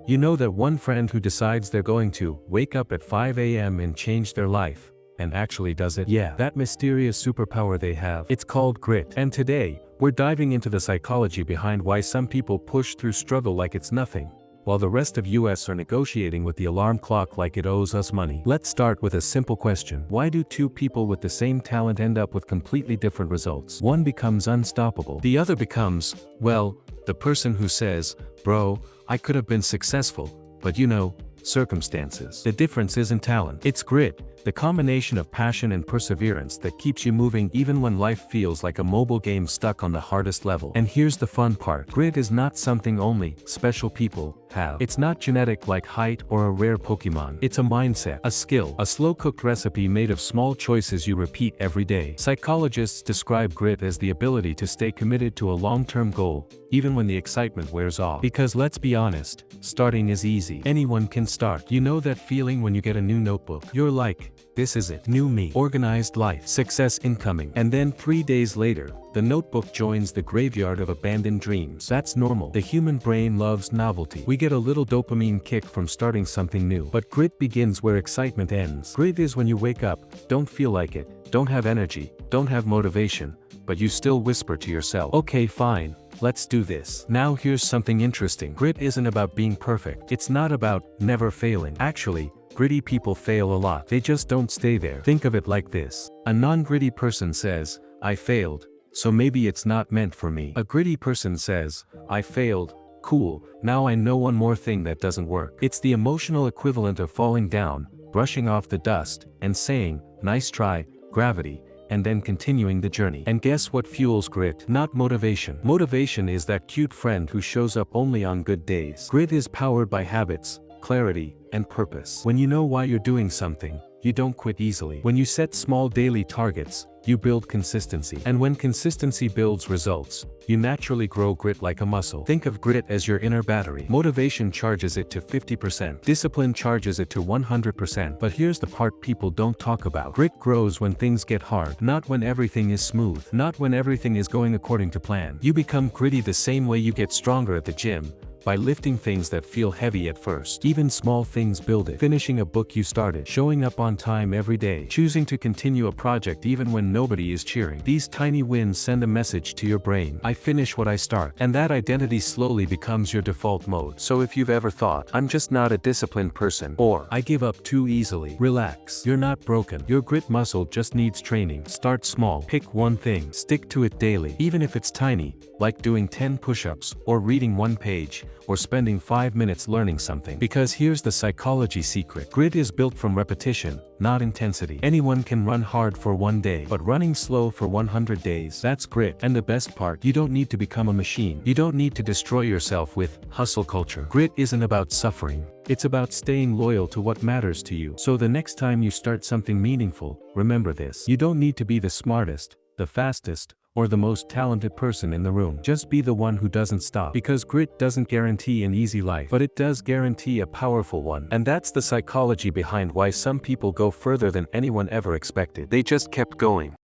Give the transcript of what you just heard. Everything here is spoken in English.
You know that one friend who decides they're going to wake up at 5 a.m. and change their life, and actually does it? Yeah, that mysterious superpower they have. It's called grit. And today, we're diving into the psychology behind why some people push through struggle like it's nothing, while the rest of us are negotiating with the alarm clock like it owes us money. Let's start with a simple question. Why do two people with the same talent end up with completely different results? One becomes unstoppable. The other becomes, well, the person who says, bro, I could have been successful, but circumstances. The difference isn't talent. It's grit, the combination of passion and perseverance that keeps you moving even when life feels like a mobile game stuck on the hardest level. And here's the fun part. Grit is not something only special people have. It's not genetic like height or a rare Pokemon. It's a mindset, a skill, a slow-cooked recipe made of small choices you repeat every day. Psychologists describe grit as the ability to stay committed to a long-term goal, even when the excitement wears off. Because let's be honest, starting is easy. Anyone can start. You know that feeling when you get a new notebook? You're like, this is it. New me. Organized life. Success incoming. And then 3 days later, the notebook joins the graveyard of abandoned dreams. That's normal. The human brain loves novelty. We get a little dopamine kick from starting something new. But grit begins where excitement ends. Grit is when you wake up, don't feel like it, don't have energy, don't have motivation, but you still whisper to yourself, okay, fine. Let's do this. Now here's something interesting. Grit isn't about being perfect. It's not about never failing. Actually, gritty people fail a lot. They just don't stay there. Think of it like this. A non-gritty person says, I failed, so maybe it's not meant for me. A gritty person says, I failed, cool, now I know one more thing that doesn't work. It's the emotional equivalent of falling down, brushing off the dust, and saying, nice try, gravity, and then continuing the journey. And guess what fuels grit? Not motivation. Motivation is that cute friend who shows up only on good days. Grit is powered by habits, clarity, and purpose. When you know why you're doing something, you don't quit easily. When you set small daily targets, you build consistency. And when consistency builds results, you naturally grow grit like a muscle. Think of grit as your inner battery. Motivation charges it to 50%. Discipline charges it to 100%. But here's the part people don't talk about. Grit grows when things get hard. Not when everything is smooth. Not when everything is going according to plan. You become gritty the same way you get stronger at the gym, by lifting things that feel heavy at first. Even small things build it. Finishing a book you started. Showing up on time every day. Choosing to continue a project even when nobody is cheering. These tiny wins send a message to your brain. I finish what I start. And that identity slowly becomes your default mode. So if you've ever thought, I'm just not a disciplined person, or I give up too easily, relax. You're not broken. Your grit muscle just needs training. Start small. Pick one thing. Stick to it daily. Even if it's tiny, like doing 10 push-ups, or reading one page, or spending 5 minutes learning something. Because here's the psychology secret. Grit is built from repetition, not intensity. Anyone can run hard for 1 day, but running slow for 100 days, that's grit. And the best part, you don't need to become a machine. You don't need to destroy yourself with hustle culture. Grit isn't about suffering. It's about staying loyal to what matters to you. So the next time you start something meaningful, remember this. You don't need to be the smartest, the fastest, or the most talented person in the room. Just be the one who doesn't stop. Because grit doesn't guarantee an easy life, but it does guarantee a powerful one. And that's the psychology behind why some people go further than anyone ever expected. They just kept going.